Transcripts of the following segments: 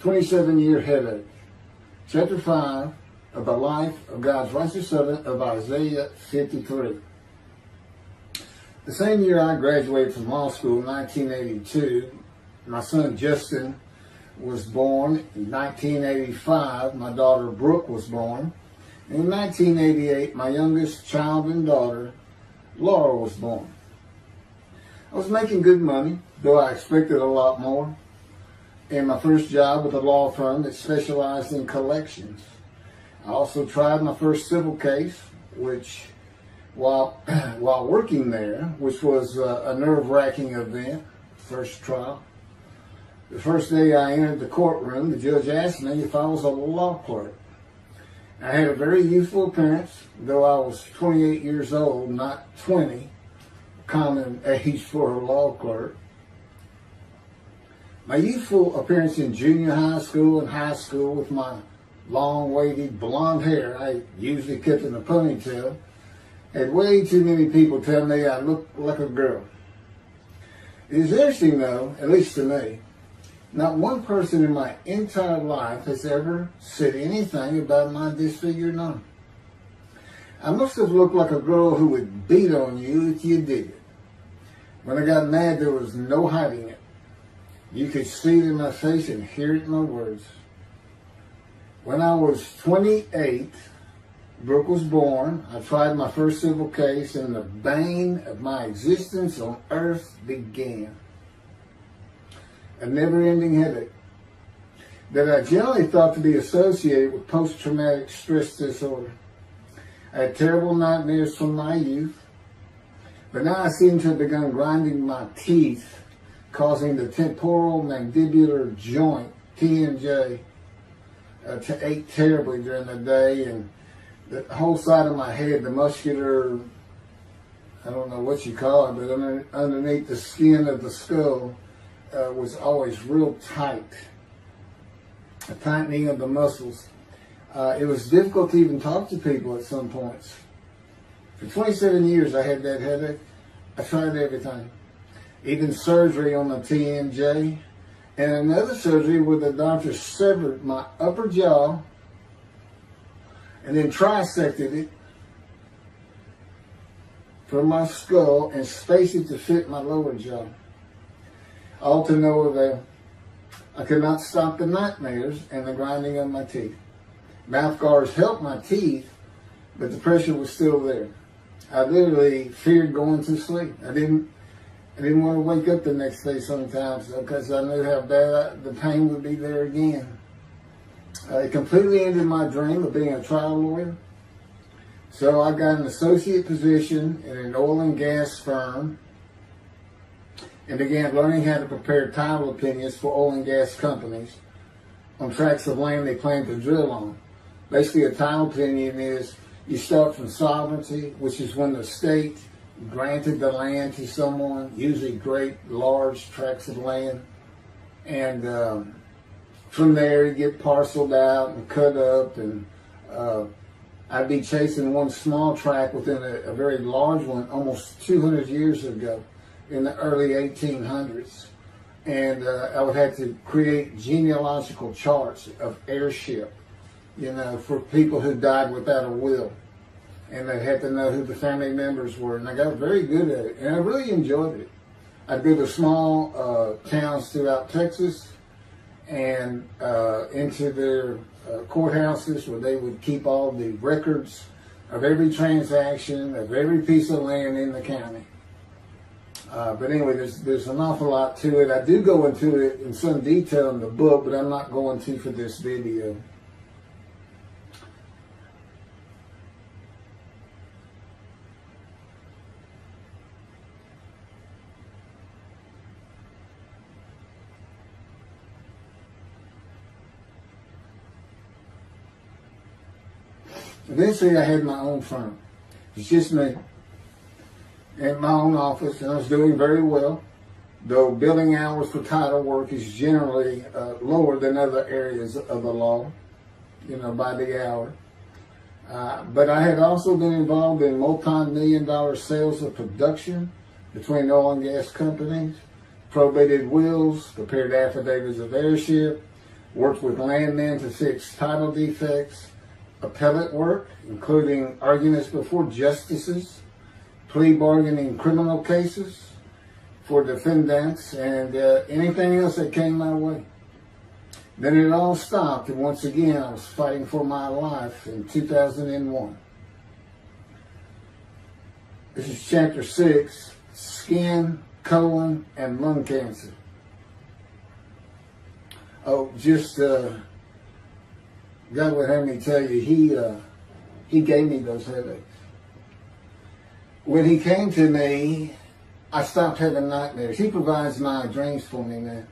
27-year headache. Chapter 5 of the life of God's righteous servant of Isaiah 53. The same year I graduated from law school in 1982, my son Justin was born. In 1985, my daughter Brooke was born. And in 1988, my youngest child and daughter, Laura, was born. I was making good money, though I expected a lot more, in my first job with a law firm that specialized in collections. I also tried my first civil case, which, while working there, which was a nerve-wracking event, first trial. The first day I entered the courtroom, the judge asked me if I was a law clerk. I had a very youthful appearance, though I was 28 years old, not 20, common age for a law clerk. My youthful appearance in junior high school and high school with my long, wavy blonde hair, I usually kept in a ponytail, had way too many people tell me I looked like a girl. It is interesting though, at least to me, not one person in my entire life has ever said anything about my disfigured arm. I must have looked like a girl who would beat on you if you did it. When I got mad, there was no hiding it. You could see it in my face and hear it in my words. When I was 28, Brooke was born. I tried my first civil case, and the bane of my existence on earth began. A never-ending headache that I generally thought to be associated with post-traumatic stress disorder. I had terrible nightmares from my youth, but now I seem to have begun grinding my teeth, causing the temporal mandibular joint, TMJ, to ache terribly during the day, and the whole side of my head, the muscular, I don't know what you call it, but underneath the skin of the skull, was always real tight, a tightening of the muscles. It was difficult to even talk to people at some points. For 27 years I had that headache. I tried everything, even surgery on the TMJ, and another surgery where the doctor severed my upper jaw and then trisected it from my skull and spaced it to fit my lower jaw. All to no avail. I could not stop the nightmares and the grinding of my teeth. Mouth guards helped my teeth, but the pressure was still there. I literally feared going to sleep. I didn't want to wake up the next day sometimes because I knew how bad the pain would be there again. It completely ended my dream of being a trial lawyer. So I got an associate position in an oil and gas firm and began learning how to prepare title opinions for oil and gas companies on tracts of land they plan to drill on. Basically, a title opinion is you start from sovereignty, which is when the state granted the land to someone, usually great, large tracts of land, and from there you get parceled out and cut up, and I'd be chasing one small tract within a very large one almost 200 years ago, in the early 1800s, and I would have to create genealogical charts of heirship, for people who died without a will, and they had to know who the family members were, and I got very good at it, and I really enjoyed it. I'd go to small towns throughout Texas and into their courthouses where they would keep all the records of every transaction, of every piece of land in the county. But anyway, there's an awful lot to it. I do go into it in some detail in the book, but I'm not going to for this video. Eventually, I had my own firm. It's just me. In my own office, and I was doing very well, though billing hours for title work is generally lower than other areas of the law, by the hour. But I had also been involved in multi-million-dollar sales of production between oil and gas companies, probated wills, prepared affidavits of heirship, worked with landmen to fix title defects, appellate work, including arguments before justices, plea bargaining in criminal cases for defendants, and anything else that came my way. Then it all stopped, and once again I was fighting for my life in 2001. This is chapter 6, skin, colon, and lung cancer. Oh, just God would have me tell you, He gave me those headaches. When He came to me, I stopped having nightmares. He provides my dreams for me, man,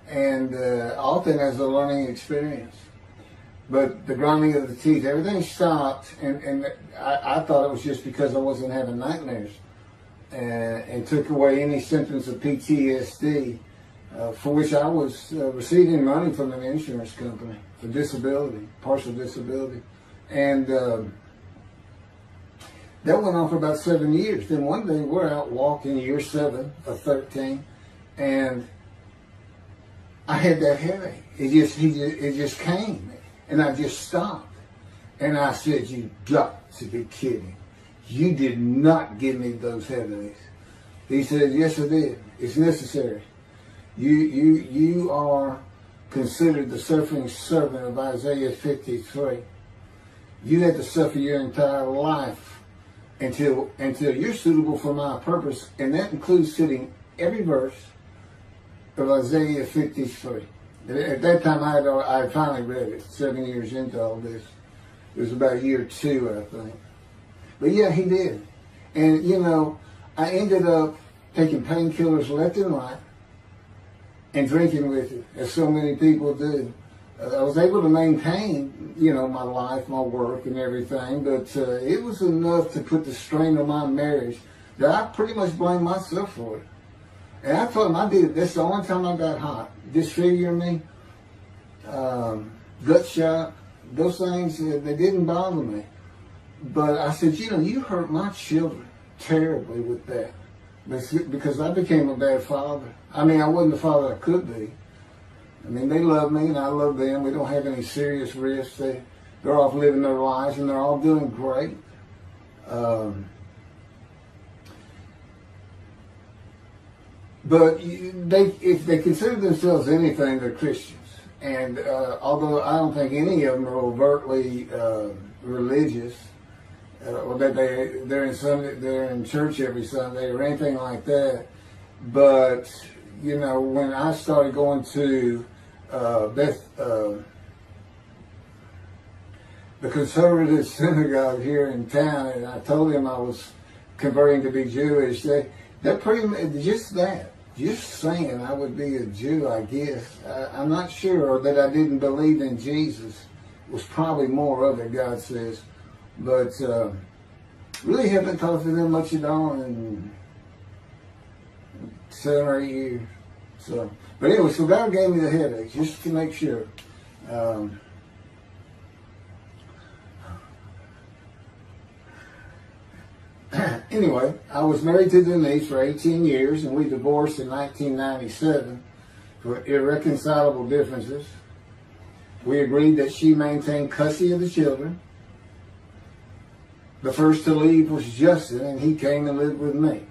and often as a learning experience. But the grinding of the teeth, everything stopped, and I thought it was just because I wasn't having nightmares, and took away any symptoms of PTSD. For which I was receiving money from an insurance company for disability, partial disability. And that went on for about 7 years. Then one day we're out walking, year 7 of 13, and I had that headache. It just came, and I just stopped. And I said, "You got to be kidding. You did not give me those headaches." He said, "Yes, I did. It's necessary. You are considered the suffering servant of Isaiah 53. You had to suffer your entire life until you're suitable for my purpose," and that includes fitting every verse of Isaiah 53. At that time, I had finally read it, 7 years into all this. It was about year 2, I think. But yeah, He did. And, I ended up taking painkillers left and right, and drinking with it, as so many people do. I was able to maintain, my life, my work, and everything, but it was enough to put the strain on my marriage that I pretty much blamed myself for it. And I told him I did it. That's the only time I got hot. Disfiguring me, gut shot, those things, they didn't bother me. But I said, you hurt my children terribly with that. Because I became a bad father. I mean, I wasn't the father I could be. I mean, they love me and I love them. We don't have any serious risks. They're off living their lives and they're all doing great. But if they consider themselves anything, they're Christians. And although I don't think any of them are overtly religious, or that they're in church every Sunday or anything like that. But when I started going to the conservative synagogue here in town, and I told them I was converting to be Jewish, they're pretty much just saying I would be a Jew, I guess. I'm not sure, or that I didn't believe in Jesus was probably more of it, God says. But really haven't talked to them much at all in 7 or 8 years. So, but anyway, so God gave me the headache just to make sure. Anyway, I was married to Denise for 18 years, and we divorced in 1997 for irreconcilable differences. We agreed that she maintain custody of the children. The first to leave was Justin, and he came and lived with me.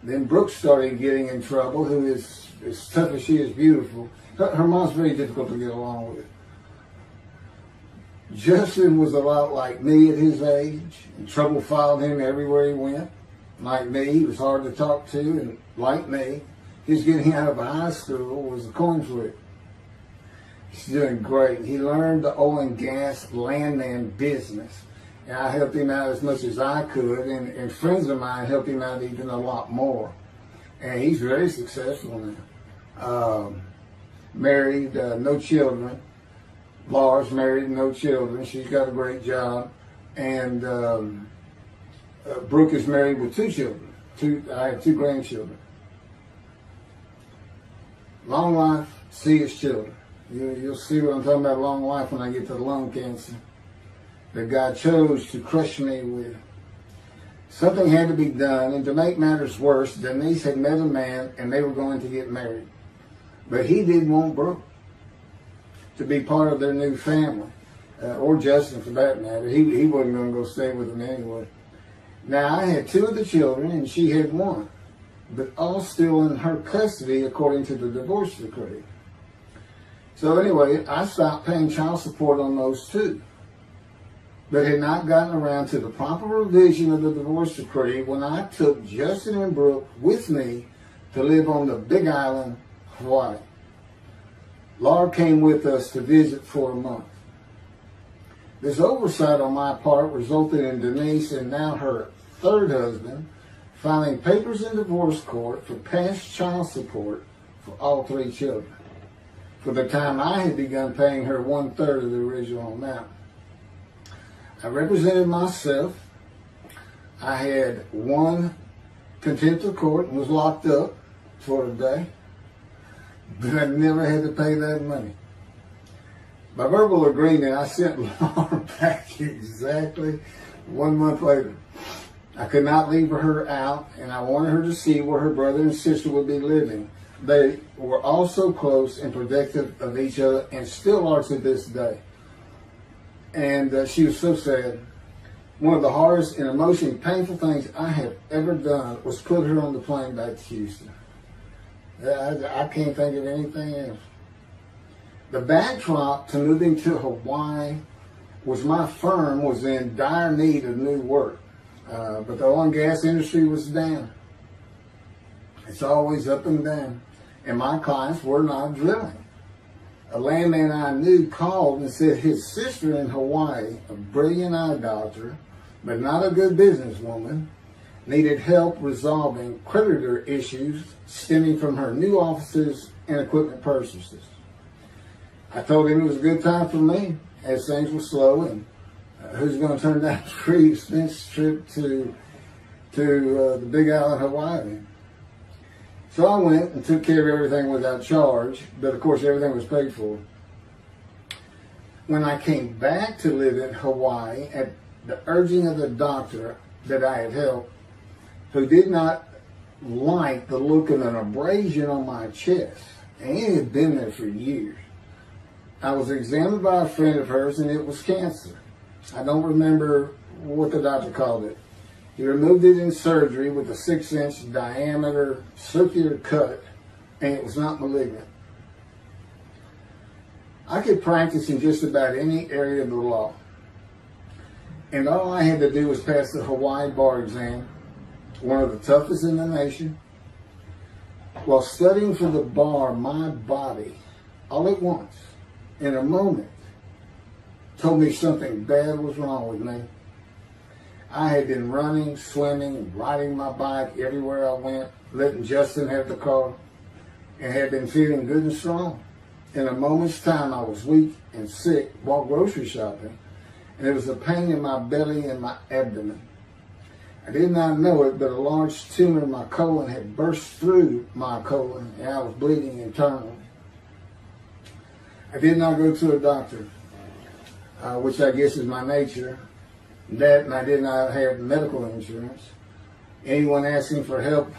Then Brooke started getting in trouble, who is as tough as she is beautiful. Her mom's very difficult to get along with. Justin was a lot like me at his age, and trouble followed him everywhere he went. Like me, he was hard to talk to, and like me, his getting out of high school was a coin flip. He's doing great. He learned the oil and gas landman business. And I helped him out as much as I could, and friends of mine helped him out even a lot more. And he's very successful now. Married, no children. Laura's married, no children. She's got a great job. And Brooke is married with 2 children. I have 2 grandchildren. Long life, see his children. You'll see what I'm talking about, long life, when I get to the lung cancer that God chose to crush me with. Something had to be done, and to make matters worse, Denise had met a man and they were going to get married. But he didn't want Brooke. to be part of their new family, or Justin for that matter. He wasn't going to go stay with them anyway. Now, I had 2 of the children, and she had 1, but all still in her custody according to the divorce decree. So anyway, I stopped paying child support on those 2, but had not gotten around to the proper revision of the divorce decree when I took Justin and Brooke with me to live on the Big Island, Hawaii. Laura came with us to visit for a month. This oversight on my part resulted in Denise and now her 3rd husband filing papers in divorce court for past child support for all 3 children, for the time I had begun paying her 1/3 of the original amount. I represented myself. I had won contempt of court and was locked up for a day, but I never had to pay that money. By verbal agreement, I sent Laura back exactly 1 month later. I could not leave her out, and I wanted her to see where her brother and sister would be living. They were all so close and protective of each other, and still are to this day. And she was so sad. One of the hardest and emotionally painful things I have ever done was put her on the plane back to Houston. I can't think of anything else. The backdrop to moving to Hawaii was my firm was in dire need of new work, but the oil and gas industry was down. It's always up and down, and my clients were not drilling. A landman I knew called and said his sister in Hawaii, a brilliant eye doctor, but not a good businesswoman, needed help resolving creditor issues stemming from her new offices and equipment purchases. I told him it was a good time for me, as things were slow, and who's going to turn down a free expense trip to the Big Island, Hawaii? So I went and took care of everything without charge, but of course everything was paid for. When I came back to live in Hawaii at the urging of the doctor that I had helped, who did not like the look of an abrasion on my chest, and it had been there for years. I was examined by a friend of hers, and it was cancer. I don't remember what the doctor called it. He removed it in surgery with a 6-inch diameter circular cut, and it was not malignant. I could practice in just about any area of the law, and all I had to do was pass the Hawaii bar exam, one of the toughest in the nation. While studying for the bar, my body, all at once, in a moment, told me something bad was wrong with me. I had been running, swimming, and riding my bike everywhere I went, letting Justin have the car, and had been feeling good and strong. In a moment's time, I was weak and sick while grocery shopping, and there was a pain in my belly and my abdomen. I did not know it, but a large tumor in my colon had burst through my colon, and I was bleeding internally. I did not go to a doctor, which I guess is my nature. That, and I did not have medical insurance. Anyone asking anyone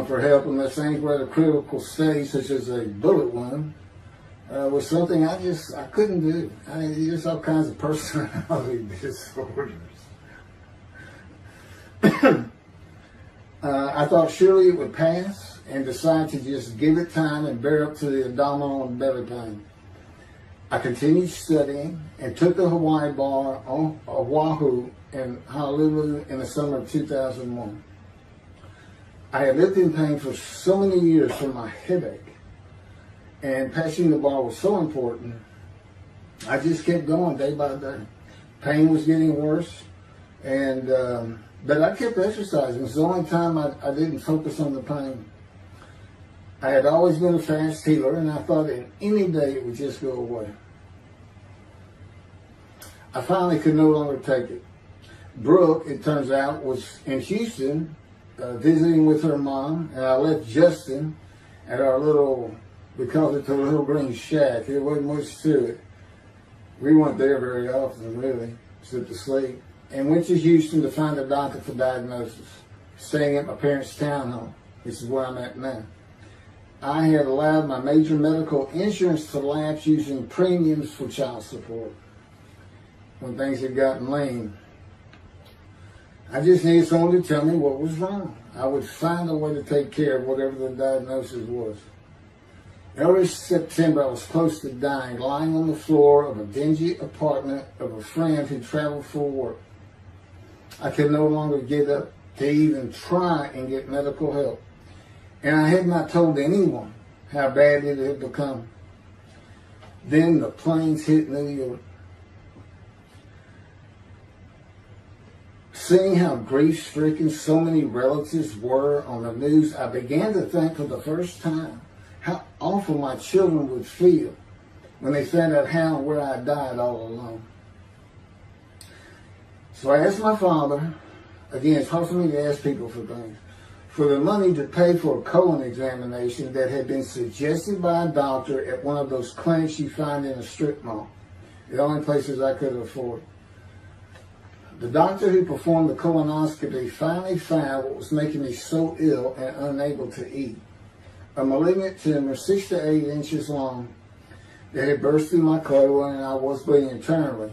for help unless things were at a critical stage, such as a bullet wound, was something I couldn't do. There's all kinds of personality disorders. I thought surely it would pass, and decided to just give it time and bear up to the abdominal and belly pain. I continued studying and took the Hawaii bar on Oahu and Honolulu in the summer of 2001. I had lived in pain for so many years from my headache, and passing the bar was so important. I just kept going day by day. Pain was getting worse, and but I kept exercising. It was the only time I didn't focus on the pain. I had always been a fast healer, and I thought in any day it would just go away. I finally could no longer take it. Brooke, it turns out, was in Houston visiting with her mom, and I left Justin at our little, we called it the Little Green Shack. There wasn't much to it. We weren't there very often, really, except to sleep. And went to Houston to find a doctor for diagnosis, staying at my parents' townhome, which is where I'm at now. I had allowed my major medical insurance to lapse using premiums for child support when things had gotten lean. I just needed someone to tell me what was wrong. I would find a way to take care of whatever the diagnosis was. Early September, I was close to dying, lying on the floor of a dingy apartment of a friend who traveled for work. I could no longer get up to even try and get medical help. And I had not told anyone how bad it had become. Then the planes hit New York. Seeing how grief-stricken so many relatives were on the news, I began to think for the first time how awful my children would feel when they found out how and where I died all alone. So I asked my father, again, it's hard for me to ask people for things, for the money to pay for a colon examination that had been suggested by a doctor at one of those clinics you find in a strip mall, the only places I could afford. The doctor who performed the colonoscopy finally found what was making me so ill and unable to eat. A malignant tumor 6 to 8 inches long that had burst through my colon, and I was bleeding internally.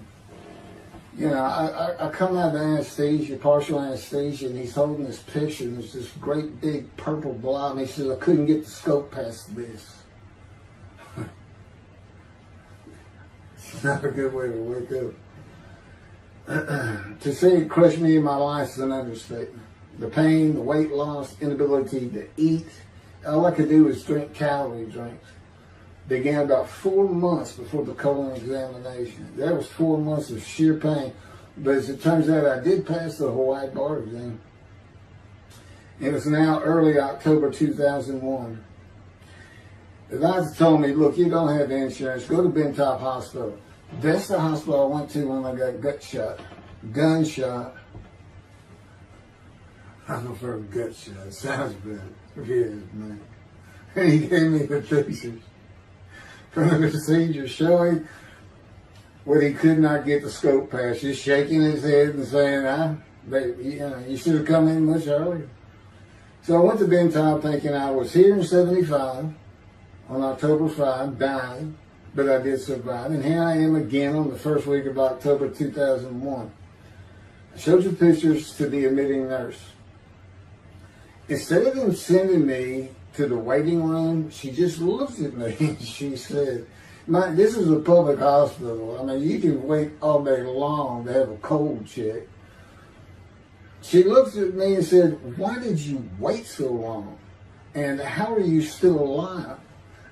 You know, I come out of anesthesia, partial anesthesia, and he's holding this picture, and there's this great big purple blob, and he says, I couldn't get the scope past this. It's not a good way to wake up. To say it crushed me in my life is an understatement. The pain, the weight loss, inability to eat, all I could do was drink calorie drinks. Began about 4 months before the colon examination. That was 4 months of sheer pain. But as it turns out, I did pass the Hawaii bar exam. It was now early October 2001. The doctor told me, look, you don't have insurance. Go to Bentop Hospital. That's the hospital I went to when I got gunshot. I prefer gut shot. It sounds better. It is, man. And he gave me the pictures from the procedure showing what he could not get the scope past, just shaking his head and saying, you should have come in much earlier. So I went to Bentop thinking I was here in 75 on October 5, dying, but I did survive. And here I am again on the first week of October 2001. I showed you pictures to the admitting nurse. Instead of them sending me to the waiting room, she just looked at me and she said, this is a public hospital. I mean, you can wait all day long to have a cold check. She looked at me and said, why did you wait so long? And how are you still alive?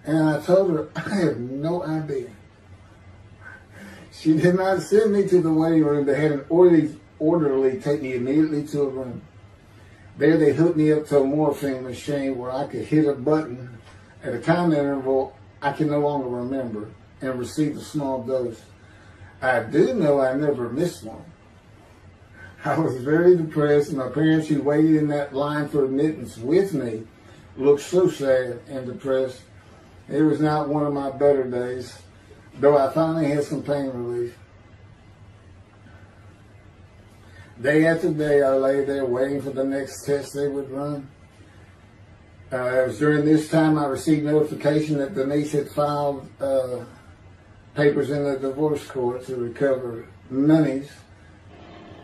And I told her, I have no idea. She did not send me to the waiting room. They had an orderly take me immediately to a room. There they hooked me up to a morphine machine where I could hit a button at a time interval I can no longer remember and receive a small dose. I do know I never missed one. I was very depressed, and my parents who waited in that line for admittance with me looked so sad and depressed. It was not one of my better days, though I finally had some pain relief. Day after day, I lay there waiting for the next test they would run. It was during this time I received notification that Denise had filed papers in the divorce court to recover monies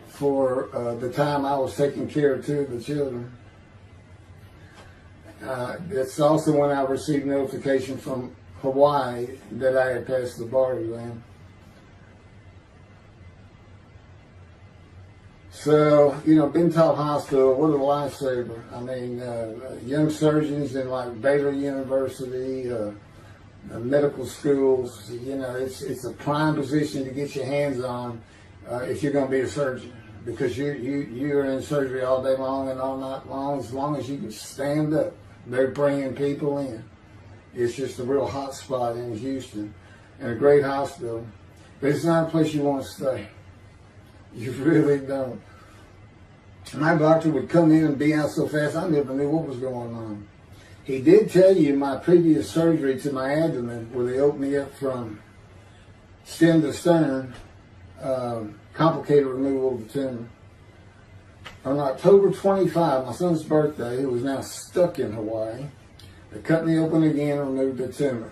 for the time I was taking care of 2 of the children. It's also when I received notification from Hawaii that I had passed the bar exam. So, Bentop Hospital, what a lifesaver. I mean, young surgeons in like Baylor University, medical schools, it's a prime position to get your hands on if you're going to be a surgeon, because you're in surgery all day long and all night long. As long as you can stand up, they're bringing people in. It's just a real hot spot in Houston and a great hospital, but it's not a place you want to stay. You really don't. My doctor would come in and be out so fast, I never knew what was going on. He did tell you my previous surgery to my abdomen, where they opened me up from stem to stern, complicated removal of the tumor. On October 25, my son's birthday, who was now stuck in Hawaii, They cut me open again and removed the tumor.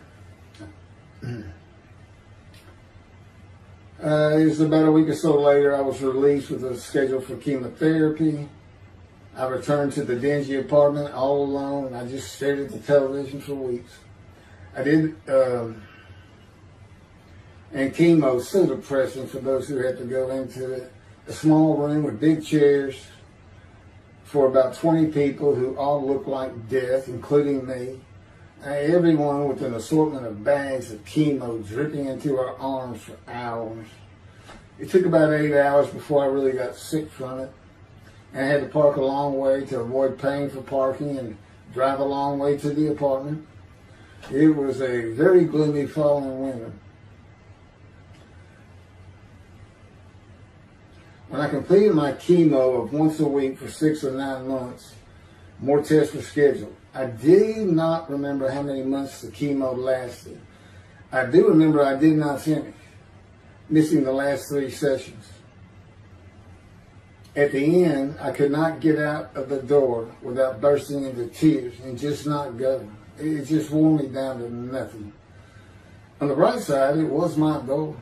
It was about a week or so later, I was released with a schedule for chemotherapy. I returned to the dingy apartment all alone, and I just stared at the television for weeks. And chemo is so depressing for those who had to go into it. A small room with big chairs for about 20 people who all looked like death, including me. Everyone with an assortment of bags of chemo dripping into our arms for hours. It took about 8 hours before I really got sick from it. And I had to park a long way to avoid paying for parking and drive a long way to the apartment. It was a very gloomy fall and winter. When I completed my chemo of once a week for 6 or 9 months, more tests were scheduled. I did not remember how many months the chemo lasted. I do remember I did not finish, missing the last 3 sessions. At the end, I could not get out of the door without bursting into tears and just not go. It just wore me down to nothing. On the bright side, it was my goal.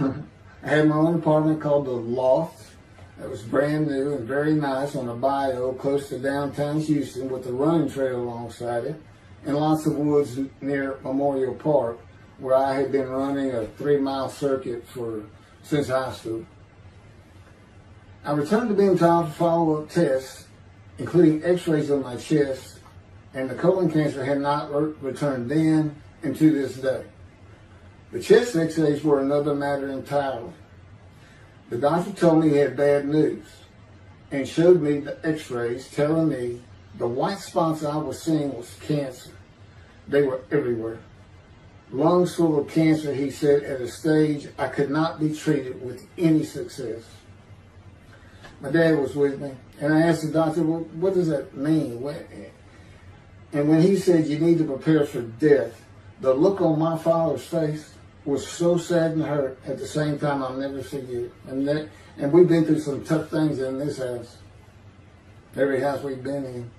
I had my own apartment called The Loft. It was brand new and very nice on a bayou close to downtown Houston with a running trail alongside it and lots of woods near Memorial Park where I had been running a 3-mile circuit since high school. I returned to being told for follow-up tests, including x-rays on my chest, and the colon cancer had not returned then and to this day. The chest x-rays were another matter entirely. The doctor told me he had bad news and showed me the x-rays telling me the white spots I was seeing was cancer. They were everywhere. Lungs full of cancer, he said, at a stage I could not be treated with any success. My dad was with me, and I asked the doctor, well, what does that mean? And when he said you need to prepare for death, the look on my father's face was so sad and hurt at the same time I'll never forget. And we've been through some tough things in this house. Every house we've been in.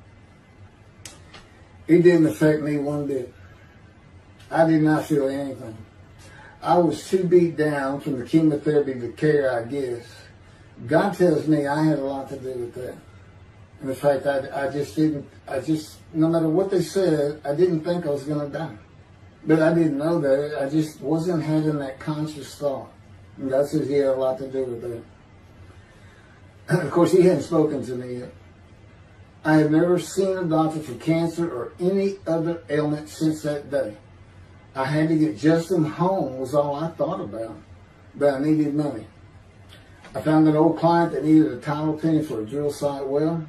It didn't affect me one bit. I did not feel anything. I was too beat down from the chemotherapy to care, I guess. God tells me I had a lot to do with that. And in fact, no matter what they said, I didn't think I was going to die. But I didn't know that. I just wasn't having that conscious thought. And God says he had a lot to do with that. Of course, he hadn't spoken to me yet. I had never seen a doctor for cancer or any other ailment since that day. I had to get Justin home was all I thought about. But I needed money. I found an old client that needed a title penny for a drill site well.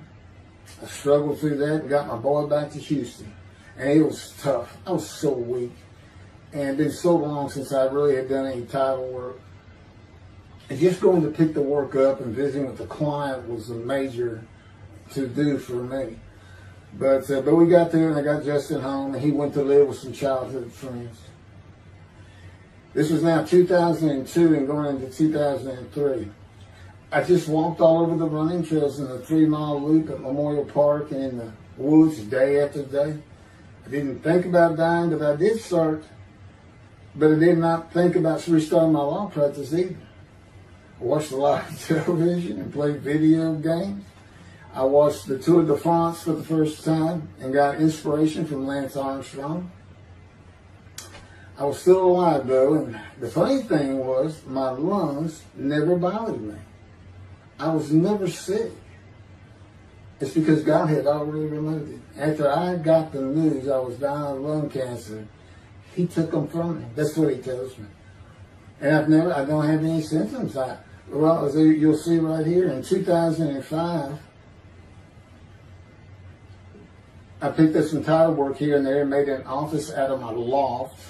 I struggled through that and got my boy back to Houston. And it was tough. I was so weak. And it had been so long since I really had done any title work. And just going to pick the work up and visiting with the client was a major to-do for me. But we got there and I got Justin home and he went to live with some childhood friends. This was now 2002 and going into 2003. I just walked all over the running trails in the 3-mile loop at Memorial Park and in the woods day after day. I didn't think about dying, but I did but I did not think about restarting my law practice either. I watched a lot of television and played video games. I watched the Tour de France for the first time and got inspiration from Lance Armstrong. I was still alive though, and the funny thing was my lungs never bothered me. I was never sick. It's because God had already removed it. After I got the news I was dying of lung cancer, he took them from me. That's what he tells me. And I don't have any symptoms. As you'll see right here, in 2005, I picked up some title work here and there and made an office out of my loft.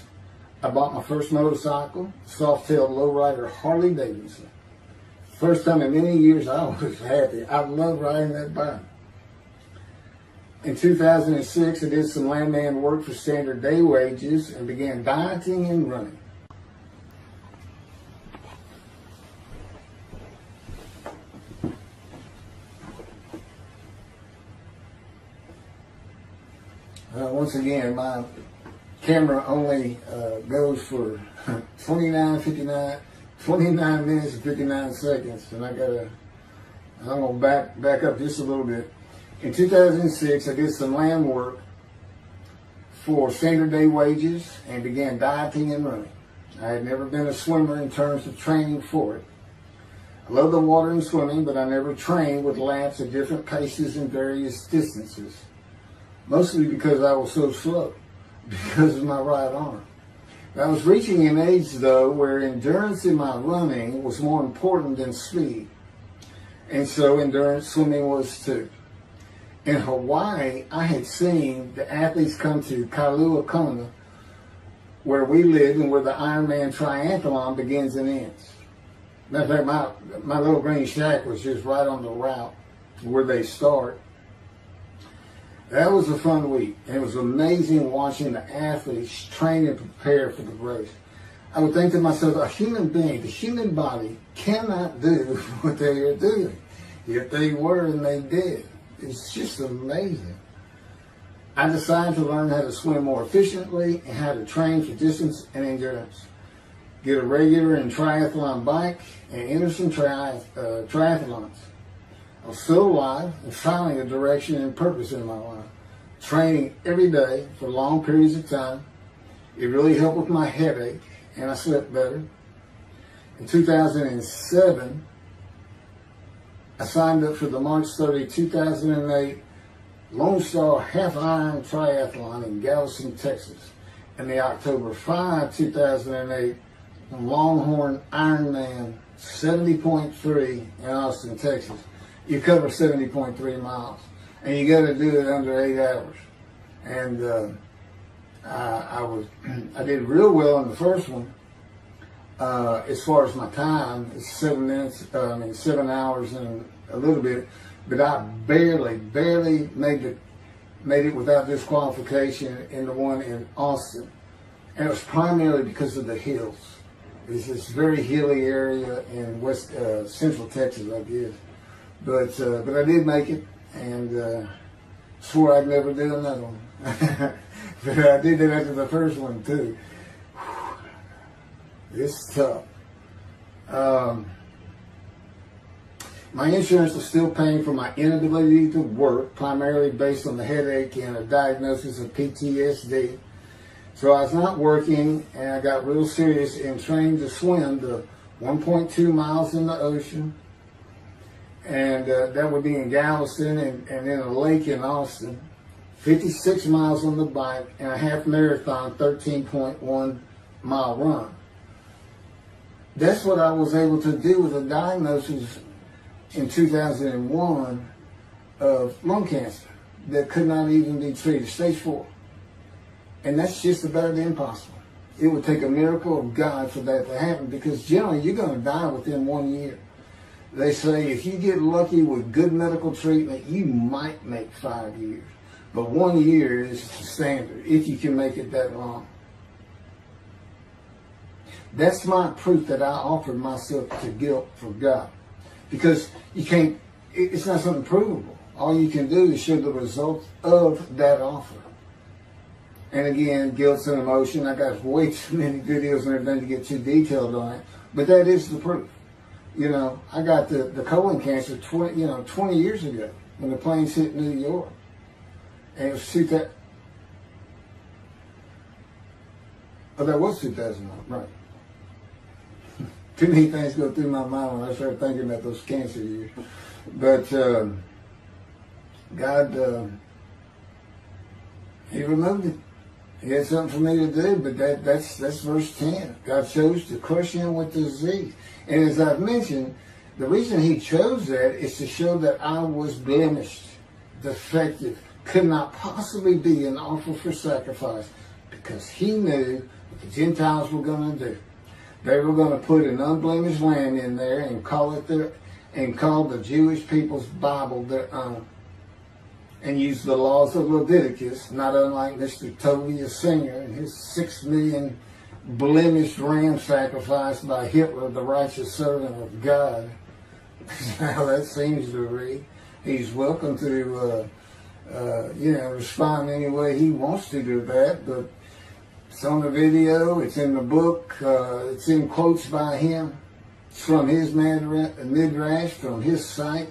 I bought my first motorcycle, soft-tailed lowrider Harley Davidson. First time in many years I was happy. I love riding that bike. In 2006, I did some landman work for standard day wages and began dieting and running. once again, my camera only goes for 29 minutes and 59 seconds, and I'm going to back up just a little bit. In 2006, I did some land work for standard day wages and began dieting and running. I had never been a swimmer in terms of training for it. I love the water and swimming, but I never trained with laps at different paces and various distances. Mostly because I was so slow, because of my right arm. I was reaching an age, though, where endurance in my running was more important than speed. And so endurance swimming was too. In Hawaii, I had seen the athletes come to Kailua Kona, where we live and where the Ironman triathlon begins and ends. Matter of fact, my little green shack was just right on the route where they start. That was a fun week. And it was amazing watching the athletes train and prepare for the race. I would think to myself, a human being, the human body cannot do what they are doing. Yet they were and they did. It's just amazing. I decided to learn how to swim more efficiently and how to train for distance and endurance. Get a regular and triathlon bike and enter some triathlons. I was still alive and finding a direction and purpose in my life. Training every day for long periods of time. It really helped with my headache and I slept better. In 2007, I signed up for the March 30, 2008 Lone Star Half Iron Triathlon in Galveston, Texas, and the October 5, 2008 Longhorn Ironman 70.3 in Austin, Texas. You cover 70.3 miles, and you got to do it under 8 hours. And I did real well in the first one. As far as my time, it's 7 hours and a little bit, but I barely made it without disqualification in the one in Austin. And it was primarily because of the hills. It's this very hilly area in central Texas, I guess. But I did make it, and swore I'd never do another one. But I did it after the first one too. It's tough. My insurance was still paying for my inability to work, primarily based on the headache and a diagnosis of PTSD. So I was not working, and I got real serious in training to swim the 1.2 miles in the ocean, and that would be in Galveston and in a lake in Austin, 56 miles on the bike, and a half marathon, 13.1 mile run. That's what I was able to do with a diagnosis in 2001 of lung cancer that could not even be treated, stage 4. And that's just about impossible. It would take a miracle of God for that to happen, because generally you're going to die within 1 year. They say if you get lucky with good medical treatment, you might make 5 years. But 1 year is the standard, if you can make it that long. That's my proof that I offered myself to guilt for God. Because you can't, it's not something provable. All you can do is show the results of that offer. And again, guilt's an emotion. I got way too many videos and everything to get too detailed on it. But that is the proof. You know, I got the colon cancer 20 years ago when the planes hit New York. And it was 2000. Oh, that was 2001, right. Too many things go through my mind when I start thinking about those cancer years. But God, He removed it. He had something for me to do, but that's verse 10. God chose to crush him with disease. And as I've mentioned, the reason He chose that is to show that I was blemished, defective, could not possibly be an offer for sacrifice, because He knew what the Gentiles were going to do. They were going to put an unblemished lamb in there and call the Jewish people's Bible their own, and use the laws of Leviticus, not unlike Mr. Toby Singer and his 6 million blemished ram sacrificed by Hitler, the righteous servant of God. How that seems to read. He's welcome to respond any way he wants to that. But it's on the video, it's in the book, it's in quotes by him. It's from his midrash, from his site.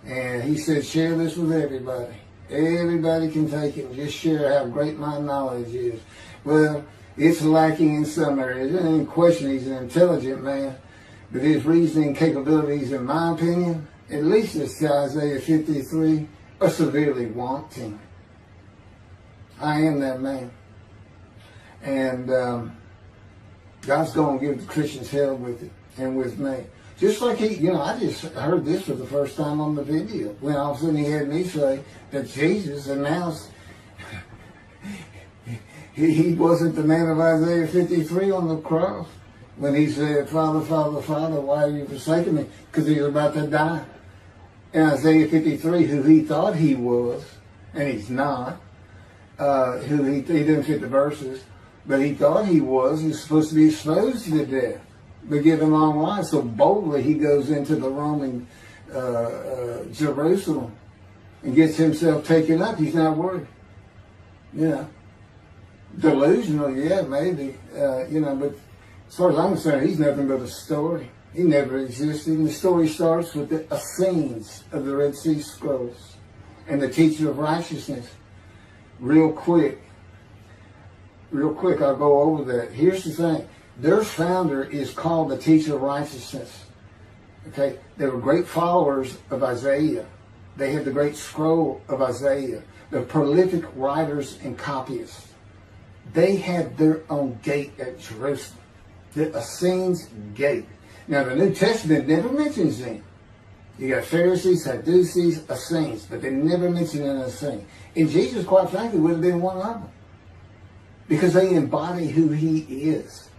And he said, share this with everybody. Everybody can take it and just share how great my knowledge is. Well, it's lacking in some areas. There's any question he's an intelligent man. But his reasoning capabilities, in my opinion, at least as to Isaiah 53, are severely wanting. I am that man. And God's going to give the Christians hell with it and with me. Just like I just heard this for the first time on the video. When all of a sudden he had me say that Jesus announced he wasn't the man of Isaiah 53 on the cross. When he said, Father, Father, Father, why are you forsaking me? Because he was about to die. In Isaiah 53, who he thought he was, and he's not, who he didn't fit the verses, but he thought he was supposed to be exposed to death, but given long life. So boldly he goes into the Roman Jerusalem and gets himself taken up. He's not worried. Delusional, yeah, maybe, but as far as I'm concerned, he's nothing but a story. He never existed. And the story starts with the Essenes of the Red Sea Scrolls and the teacher of righteousness. Real quick, I'll go over that. Here's the thing. Their founder is called the teacher of righteousness. Okay? They were great followers of Isaiah. They had the great scroll of Isaiah. They're prolific writers and copyists. They had their own gate at Jerusalem. The Essenes gate. Now, the New Testament never mentions them. You got Pharisees, Sadducees, Essenes, but they never mention an Essene. And Jesus, quite frankly, would have been one of them. Because they embody who he is.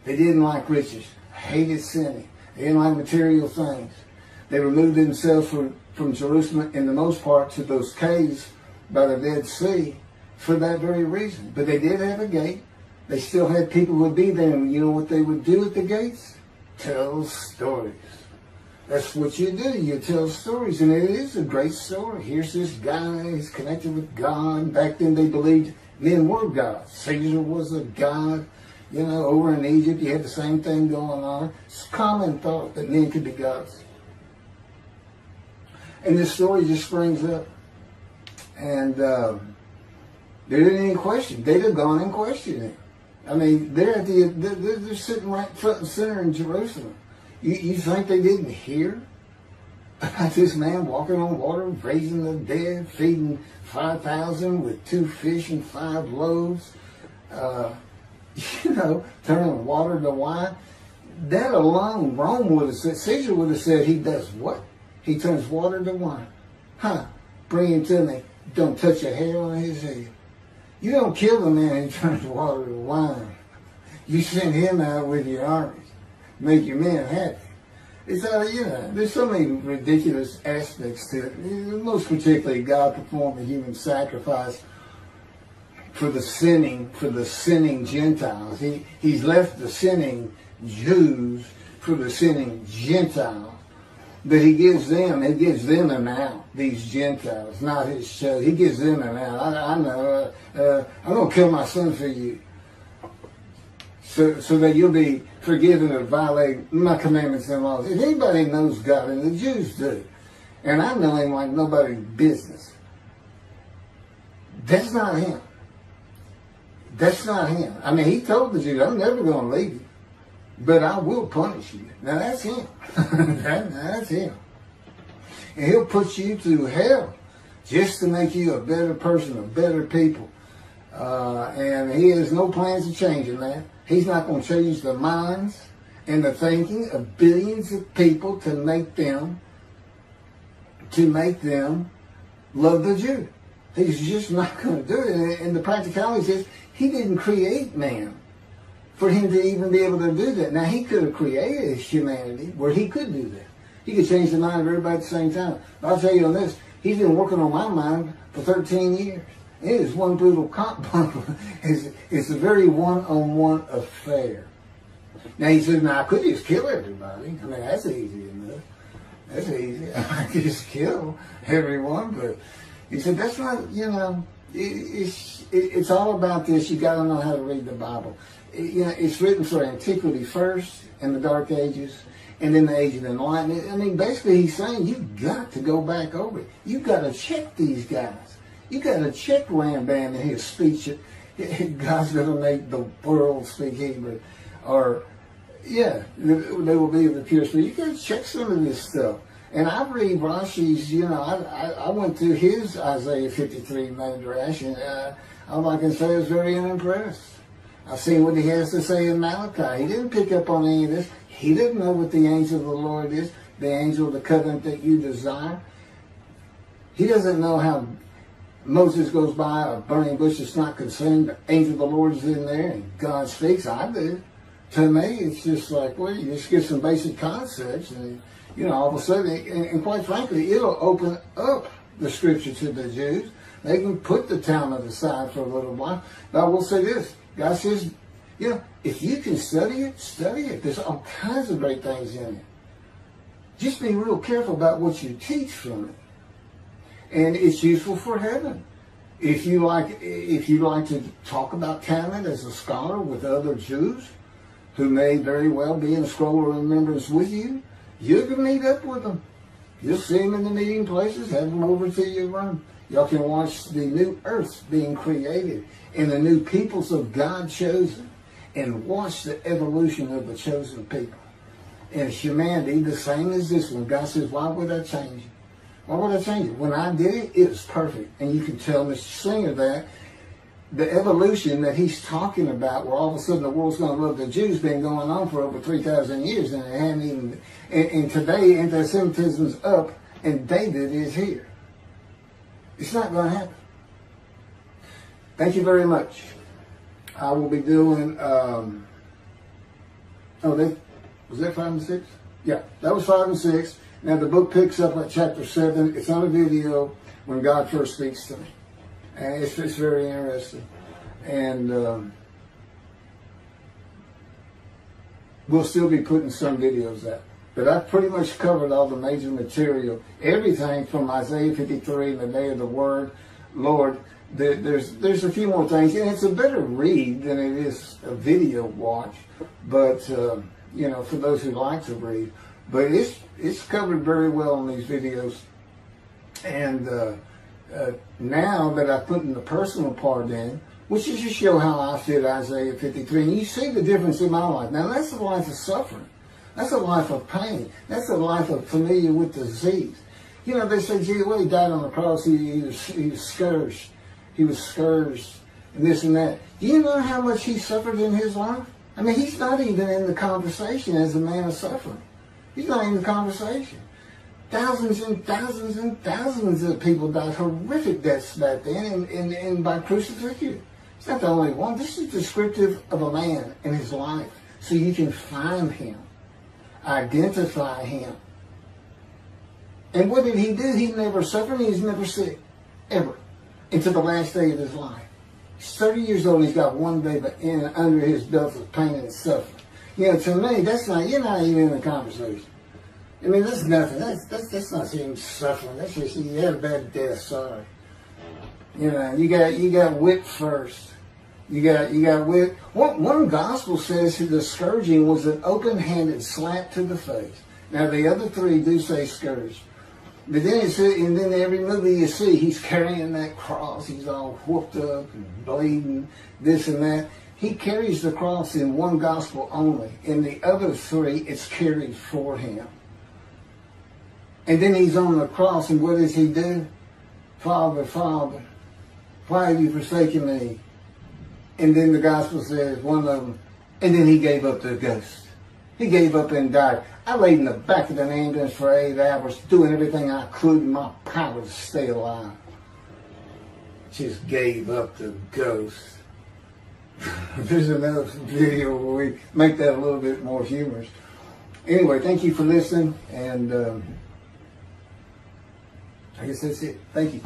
They didn't like riches, hated sinning. They didn't like material things. They removed themselves from Jerusalem, in the most part, to those caves by the Dead Sea for that very reason. But they did have a gate. They still had people who would be there, and you know what they would do at the gates? Tell stories. That's what you do. You tell stories, and it is a great story. Here's this guy, he's connected with God. Back then they believed men were gods. Caesar was a god. Over in Egypt you had the same thing going on. It's a common thought that men could be gods. And this story just springs up. And there didn't any question. They'd have gone and questioned it. I mean, they're sitting right front and center in Jerusalem. You think they didn't hear about this man walking on water, raising the dead, feeding 5,000 with 2 fish and 5 loaves, turning water to wine? That alone, Rome would have said, Caesar would have said, he does what? He turns water to wine. Bring him to me. Don't touch a hair on his head. You don't kill the man who turns water to wine. You send him out with your armies. Make your men happy. It's there's so many ridiculous aspects to it. Most particularly, God performed a human sacrifice for the sinning Gentiles. He's left the sinning Jews for the sinning Gentiles. But he gives them an out, these Gentiles, not his chosen. He gives them an out. I know, I'm going to kill my son for you. So that you'll be forgiven of violating my commandments and laws. If anybody knows God, and the Jews do, and I know him like nobody's business, that's not him. That's not him. I mean, he told the Jews, I'm never going to leave you, but I will punish you. Now that's him. That's him. And he'll put you through hell just to make you a better person, a better people. And he has no plans of changing that. He's not going to change the minds and the thinking of billions of people to make them love the Jew. He's just not going to do it. And the practicality is, he didn't create man for him to even be able to do that. Now, he could have created humanity where he could do that. He could change the mind of everybody at the same time. But I'll tell you on this, he's been working on my mind for 13 years. It is one brutal cop bumper. It's a very one-on-one affair. Now, he says, I could just kill everybody. I mean, that's easy enough. That's easy. I could just kill everyone, but He said, that's not, it's all about this. You got to know how to read the Bible. It's written for antiquity first, in the Dark Ages, and then the Age of Enlightenment. I mean, basically he's saying you've got to go back over it. You've got to check these guys. You've got to check Rambam and his speech. God's going to make the world speak Hebrew. Or, they will be the pure spirit. You got to check some of this stuff. And I read Rashi's, I went through his Isaiah 53 Midrash, and all I can say is very unimpressed. I've seen what he has to say in Malachi. He didn't pick up on any of this. He didn't know what the angel of the Lord is, the angel of the covenant that you desire. He doesn't know how Moses goes by a burning bush that's not consumed. The angel of the Lord is in there, and God speaks. I do. To me, it's just like, well, you just get some basic concepts, and all of a sudden, and quite frankly, it'll open up the scripture to the Jews. They can put the Talmud aside for a little while. But I will say this. God says, if you can study it, study it. There's all kinds of great things in it. Just be real careful about what you teach from it. And it's useful for heaven. If you like to talk about Talmud as a scholar with other Jews who may very well be in a scroll of remembrance with you, you can meet up with them. You'll see them in the meeting places, have them over to your room. Y'all can watch the new earth being created and the new peoples of God chosen, and watch the evolution of the chosen people. And humanity, the same as this one. God says, why would I change it? Why would I change it? When I did it, it was perfect. And you can tell Mr. Singer that the evolution that he's talking about, where all of a sudden the world's going to love the Jews, been going on for over 3,000 years, and it hadn't even. And today, anti-Semitism's up, and David is here. It's not going to happen. Thank you very much. I will be doing. Was that 5 and 6? Yeah, that was 5 and 6. Now the book picks up at chapter 7. It's on a video when God first speaks to me. And it's very interesting. And we'll still be putting some videos out. But I've pretty much covered all the major material. Everything from Isaiah 53 and the day of the word. Lord, there's a few more things. And it's a better read than it is a video watch. But, for those who like to read. But it's covered very well in these videos. And now that I put in the personal part in, which is to show how I fit Isaiah 53, and you see the difference in my life. Now that's a life of suffering. That's a life of pain. That's a life of familiar with disease. They say, gee, well, he died on the cross. He was scourged. He was scourged and this and that. Do you know how much he suffered in his life? I mean, he's not even in the conversation as a man of suffering. He's not in the conversation. Thousands and thousands and thousands of people died horrific deaths back then and by crucifixion. It's not the only one. This is descriptive of a man and his life. So you can find him, identify him. And what did he do? He never suffered. He was never sick, ever, until the last day of his life. He's 30 years old. He's got one day under his belt of pain and suffering. To me, you're not even in the conversation. I mean, that's nothing. That's not even suffering. That's just, you had a bad death, sorry. You got whipped first. You got whipped. One gospel says the scourging was an open-handed slap to the face. Now, the other three do say scourge. But then and then every movie you see, he's carrying that cross. He's all whooped up and bleeding, this and that. He carries the cross in one gospel only. In the other three, it's carried for him. And then he's on the cross, and what does he do? Father, Father, why have you forsaken me? And then the gospel says, one of them, and then he gave up the ghost. He gave up and died. I laid in the back of an ambulance for 8 hours, doing everything I could in my power to stay alive. Just gave up the ghost. There's another video where we make that a little bit more humorous. Anyway, thank you for listening, and I guess that's it. Thank you.